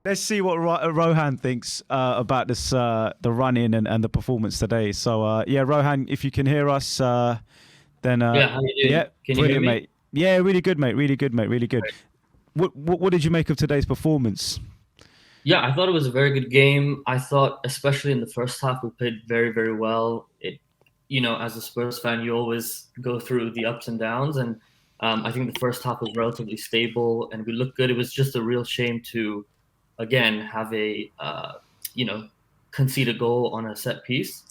let's see what Rohan thinks about this, the run-in and the performance today. So, yeah, Rohan, if you can hear us, then Yeah, how you doing? yeah, Can you hear brilliant, me? mate. Yeah, really good, mate. Really good, mate. Really good. What did you make of today's performance? Yeah, I thought it was a very good game. I thought, especially in the first half, we played very, very well. As a Spurs fan, you always go through the ups and downs, and I think the first half was relatively stable, and we looked good. It was just a real shame to, again, have concede a goal on a set piece.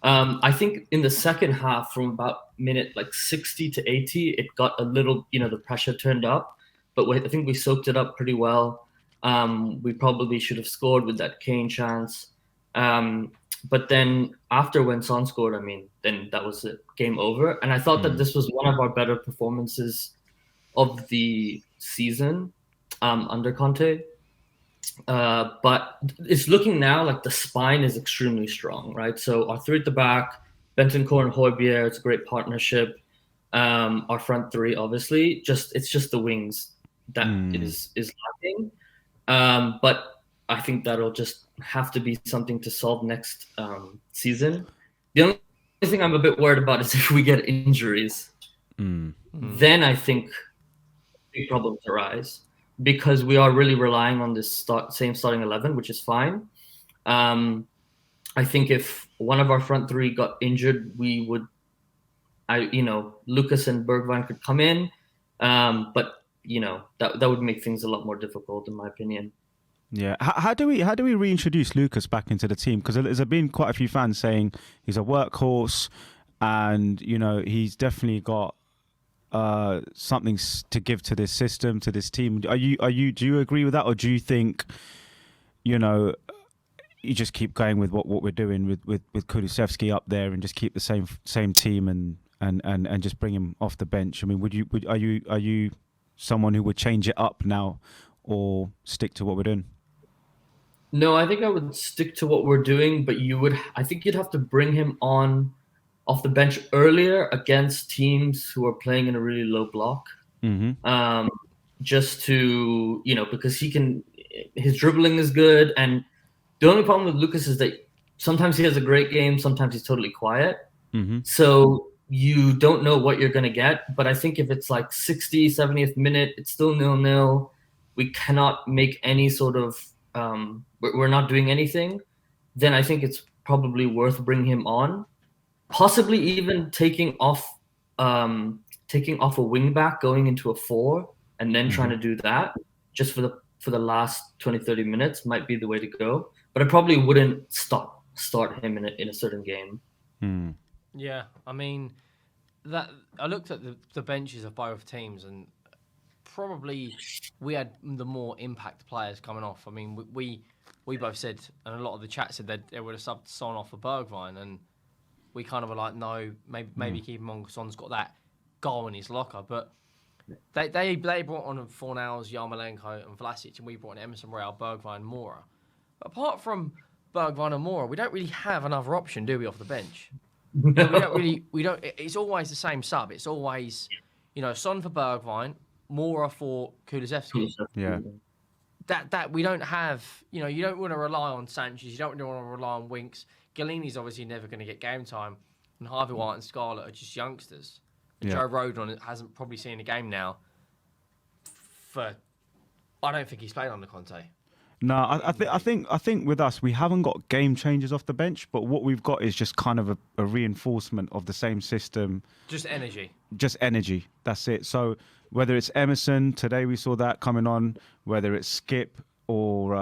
I think in the second half, from about minute like 60 to 80, it got a little, the pressure turned up, but I think we soaked it up pretty well. We probably should have scored with that Kane chance. But then after when Son scored, then that was it, game over. And I thought that this was one of our better performances of the season under Conte. But it's looking now like the spine is extremely strong, right? So our three at the back, Bentancur and Højbjerg, it's a great partnership. Our front three, obviously, it's just the wings that is lacking. But I think that'll just have to be something to solve next season. The only thing I'm a bit worried about is if we get injuries, then I think big problems arise, because we are really relying on this same starting 11, which is fine. I think if one of our front three got injured, we would, Lucas and Bergwijn could come in, but that would make things a lot more difficult, in my opinion. Yeah, how do we reintroduce Lucas back into the team? Because there's been quite a few fans saying he's a workhorse, and he's definitely got something to give to this system, to this team. Do you agree with that, or do you think you just keep going with what we're doing with Kulusevski up there and just keep the same team and just bring him off the bench? I mean, are you someone who would change it up now or stick to what we're doing? No, I think I would stick to what we're doing, but I think you'd have to bring him on off the bench earlier against teams who are playing in a really low block. Just to, because his dribbling is good. And the only problem with Lucas is that sometimes he has a great game, sometimes he's totally quiet. So you don't know what you're going to get. But I think if it's like 60, 70th minute, it's still 0-0. We cannot make any sort of, we're not doing anything. Then I think it's probably worth bringing him on. Possibly even taking off a wing back, going into a 4, and then trying to do that just for the last 20-30 minutes might be the way to go. But I probably wouldn't start him in a certain game. Yeah, I mean, that I looked at the benches of both teams, and probably we had the more impact players coming off. I mean, we both said, and a lot of the chat said that they would have subbed Son off for Bergwijn, and we kind of were like, no, maybe keep him on because Son's got that goal in his locker. But they brought on Fornals, Yarmolenko and Vlasic, and we brought in Emerson Royal, Bergwijn, Moura. But apart from Bergwijn and Moura, we don't really have another option, do we, off the bench? No. We don't. It's always the same sub. It's always, Son for Bergwijn, Moura for Kulusevski. Yeah. That we don't have. You don't want to rely on Sanchez. You don't want to rely on Winks. Galini's obviously never going to get game time, and Harvey White and Scarlett are just youngsters. Yeah. Joe Rodon hasn't probably seen a game now. I don't think he's played under Conte. No, I think with us we haven't got game changers off the bench, but what we've got is just kind of a reinforcement of the same system. Just energy. Just energy. That's it. So whether it's Emerson, today we saw that coming on, whether it's Skip or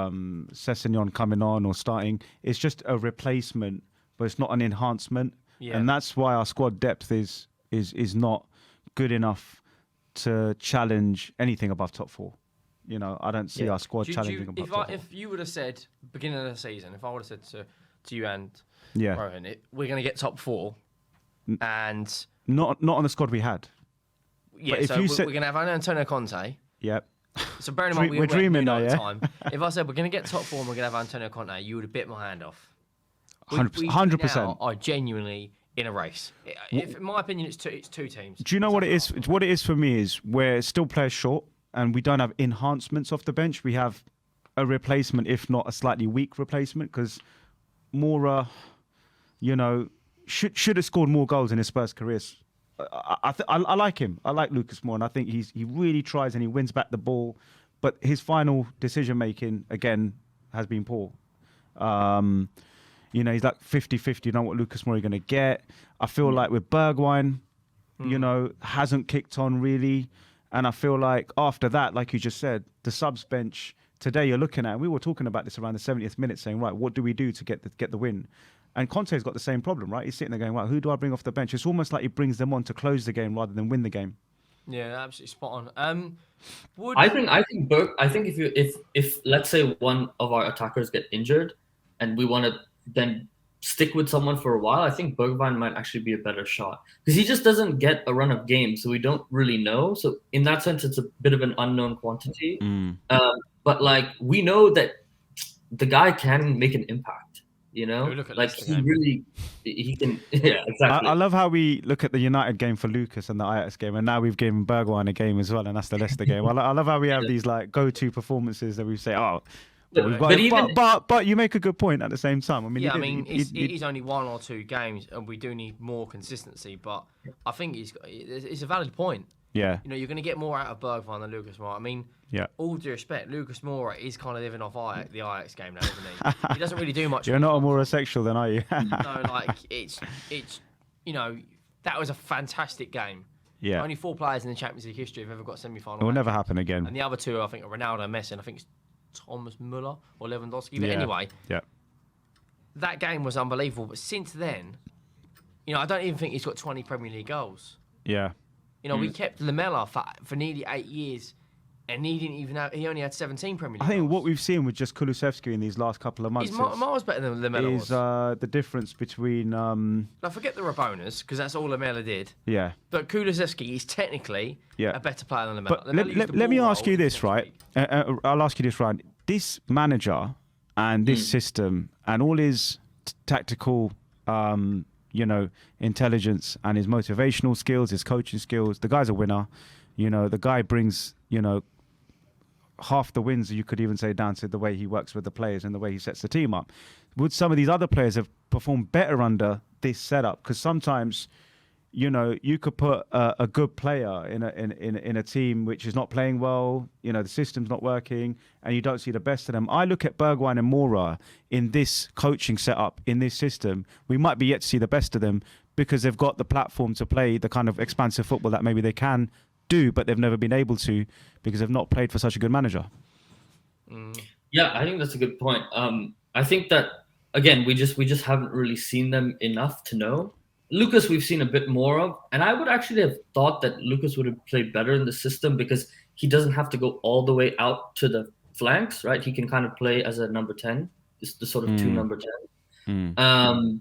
Sessegnon coming on or starting, it's just a replacement, but it's not an enhancement. Yeah. And that's why our squad depth is not good enough to challenge anything above top 4. I don't see our squad challenging above top 4. If you would have said beginning of the season, if I would have said to you and Rohan, we're going to get top 4, and not on the squad we had. Yeah, but if we're going to have Antonio Conte. Yep. So bearing in mind we're dreaming now, yeah. Time. If I said we're going to get top 4 and we're going to have Antonio Conte, you would have bit my hand off. 100%. Now are genuinely in a race. In my opinion, it's two teams. Do you know what it is? What it is for me is we're still players short, and we don't have enhancements off the bench. We have a replacement, if not a slightly weak replacement, because Moura, you know, should have scored more goals in his Spurs career. I like him. I like Lucas Moura, and I think he really tries and he wins back the ball, but his final decision making again has been poor. You know, he's like 50-50. You know what Lucas Moura going to get. I feel like with Bergwijn, you know, hasn't kicked on really. And I feel like after that, like you just said, the subs bench today you're looking at, and we were talking about this around the 70th minute saying, right, what do we do to get the win? And Conte's got the same problem, right? He's sitting there going, right, who do I bring off the bench? It's almost like he brings them on to close the game rather than win the game. Yeah, absolutely spot on. I think if let's say one of our attackers get injured and we want to then stick with someone for a while, I think Bergwijn might actually be a better shot because he just doesn't get a run of games, so we don't really know. So in that sense, it's a bit of an unknown quantity. But like we know that the guy can make an impact. You know, like he can. Yeah, exactly. I love how we look at the United game for Lucas and the Ajax game, and now we've given Bergwijn a game as well, and that's the Leicester game. I love how we have these like go-to performances that we say, oh. But you make a good point at the same time. I mean, it is only 1 or 2 games, and we do need more consistency. But I think it's a valid point. Yeah. You know, you're going to get more out of Bergwijn than Lucas Moura. I mean, all due respect, Lucas Moura is kind of living off the Ajax game now, isn't he? He doesn't really do much. You're not a Moura sexual then, are you? No, like it's you know, that was a fantastic game. Yeah. Only 4 players in the Champions League history have ever got semi-final. It will never happen again. And the other 2, I think, are Ronaldo and Messi. And I think it's Thomas Müller or Lewandowski. But anyway, that game was unbelievable. But since then, you know, I don't even think he's got 20 Premier League goals. Yeah. You know, we kept Lamela for nearly 8 years, and he only had 17 Premier League. I think goals. what we've seen with just Kulusevski in these last couple of months is miles better than Lamela is the difference between. Now forget the Rabonas because that's all Lamela did. Yeah. But Kulusevski is technically a better player than Lamela. But let me ask you this, right? I'll ask you this, right? This manager and this system and all his tactical. You know, intelligence and his motivational skills, his coaching skills. The guy's a winner. You know, the guy brings, you know, half the wins, you could even say, down to the way he works with the players and the way he sets the team up. Would some of these other players have performed better under this setup? Because sometimes, you know, you could put a good player in a team which is not playing well. You know, the system's not working, and you don't see the best of them. I look at Bergwijn and Moura in this coaching setup, in this system. We might be yet to see the best of them because they've got the platform to play the kind of expansive football that maybe they can do, but they've never been able to because they've not played for such a good manager. Yeah, I think that's a good point. I think that again, we just haven't really seen them enough to know. Lucas, we've seen a bit more of, and I would actually have thought that Lucas would have played better in the system because he doesn't have to go all the way out to the flanks, right? He can kind of play as a number 10, the sort of 2 number 10.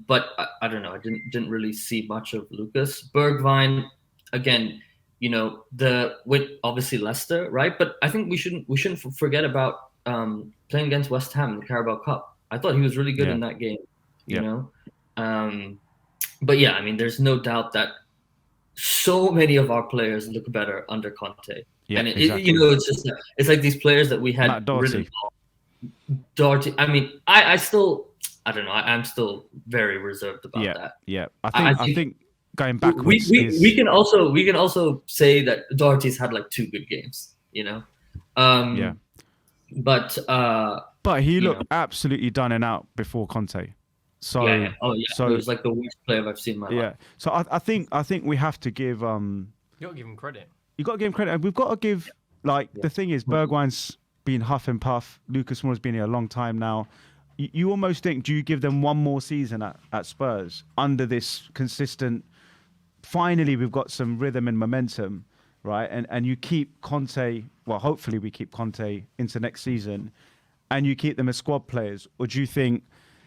But I don't know. I didn't really see much of Lucas. Bergwijn, again, you know, with obviously Leicester, right? But I think we shouldn't forget about playing against West Ham in the Carabao Cup. I thought he was really good in that game. You know. But yeah, I mean, there's no doubt that so many of our players look better under Conte. Yeah, and exactly. You know, it's like these players that we had Doherty. I mean, I don't know. I'm still very reserved about that. Yeah, I think going backwards. We can also say that Doherty's had like 2 good games. You know. But he looked absolutely done and out before Conte. So so it was like the worst player I've seen in my life. So I think we have to give you got to give him credit. You got to give him credit, and we've got to give the thing is Bergwijn's been huff and puff. Lucas Moura's been here a long time now. You almost think, do you give them one more season at Spurs under this consistent? Finally, we've got some rhythm and momentum, right? And you keep Conte. Well, hopefully we keep Conte into next season, and you keep them as squad players, or do you think?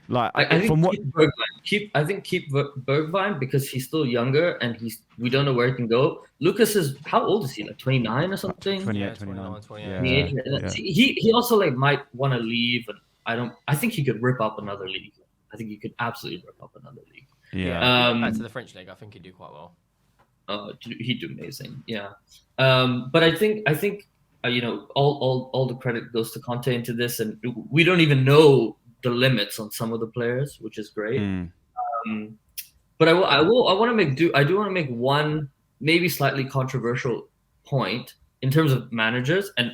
Like I think keep Bergwijn because he's still younger and we don't know where he can go. Lucas is how old is he? Like 29 or something? 28, 29. 28. Yeah. He also like might want to leave, and I think he could rip up another league. I think he could absolutely rip up another league. Yeah. Back to the French league, I think he'd do quite well. He'd do amazing. Yeah. But I think all the credit goes to Conte into this, and we don't even know the limits on some of the players, which is great. But I want to make one maybe slightly controversial point in terms of managers. And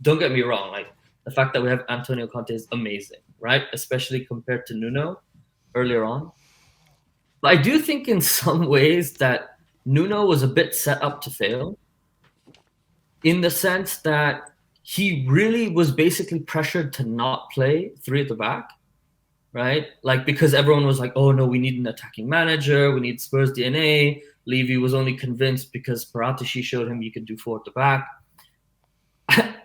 don't get me wrong, like the fact that we have Antonio Conte is amazing, right? Especially compared to Nuno earlier on. But I do think in some ways that Nuno was a bit set up to fail, in the sense that he really was basically pressured to not play three at the back, right? Like, because everyone was like, oh no, we need an attacking manager, we need Spurs DNA. Levy was only convinced because Paratici showed him you could do four at the back.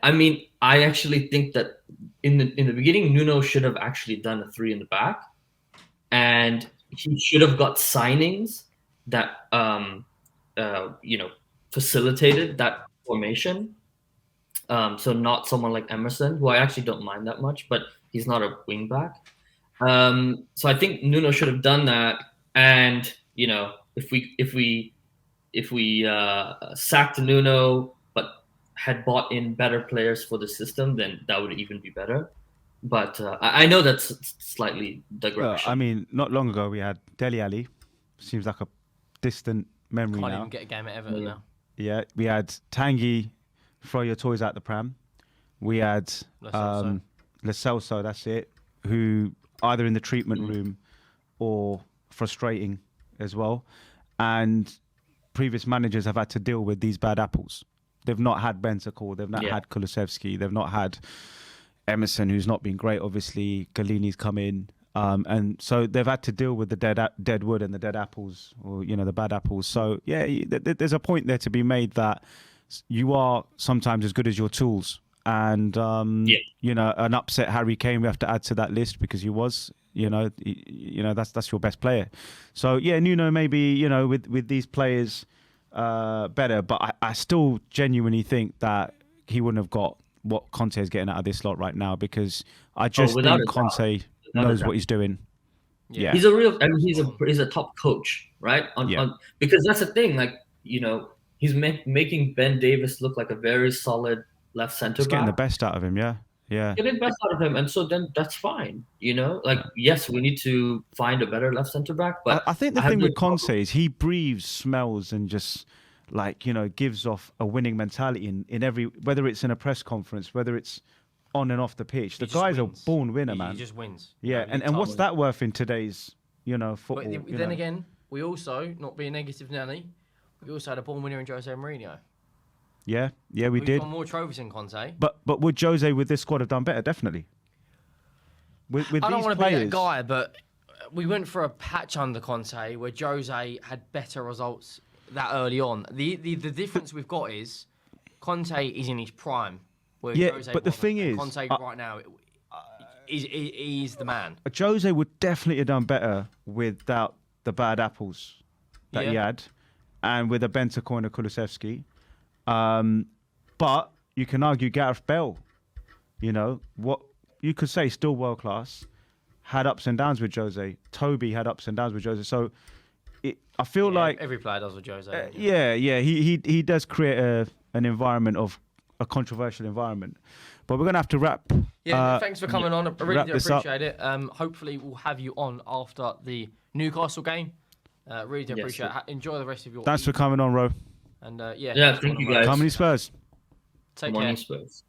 I mean, I actually think that in the beginning, Nuno should have actually done a three in the back, and he should have got signings that facilitated that formation. So not someone like Emerson, who I actually don't mind that much, but he's not a wing back. So I think Nuno should have done that. And if we sacked Nuno but had bought in better players for the system, then that would even be better. But I know that's slightly digression. I mean, not long ago we had Dele Alli. Seems like a distant memory Can't now. even get a game at Everton now. Yeah, we had Tanguy, throw your toys out the pram. We had Lo Celso, that's it, who either in the treatment room or frustrating as well. And previous managers have had to deal with these bad apples. They've not had Bentancur, they've not had Kulusevski, they've not had Emerson, who's not been great, obviously. Galini's come in. And so they've had to deal with the dead wood and the dead apples, or, the bad apples. So, yeah, there's a point there to be made that you are sometimes as good as your tools. And, an upset Harry Kane, we have to add to that list because he was, that's your best player. So, yeah, Nuno maybe, with these players better. But I still genuinely think that he wouldn't have got what Conte is getting out of this lot right now, because I just think Conte knows what he's doing. Yeah, he's a real. I mean, he's a top coach, right? Because that's the thing. Like, he's making Ben Davies look like a very solid left centre back. Getting the best out of him. Yeah. Getting the best out of him, and so then that's fine. Yes, we need to find a better left centre back. But I think the thing with Conte is he breathes, smells, and just gives off a winning mentality in every, whether it's in a press conference, whether it's on and off the pitch. The guy's a born winner, man. He just wins. Yeah, and what's that worth in today's, football? But then again, we also, not being negative Nanny, we also had a born winner in Jose Mourinho. Yeah, we did. We've got more trophies than Conte. But would Jose with this squad have done better? Definitely. With I don't these want to players, be that guy, but we went for a patch under Conte where Jose had better results that early on. The difference we've got is Conte is in his prime. Jose but the thing is, Conte right now he's the man. Jose would definitely have done better without the bad apples that he had, and with a Bentancur and a Kulusevski. But you can argue Gareth Bale, what you could say, still world class, had ups and downs with Jose. Toby had ups and downs with Jose. So I feel like every player does with Jose. He does create an environment of a controversial environment. But we're gonna have to wrap. Thanks for coming on. I really do appreciate it. Hopefully we'll have you on after the Newcastle game. Really do appreciate it. Enjoy the rest of your. Thanks for coming on, Ro. And thank you guys. How many Spurs? Take care. Spurs.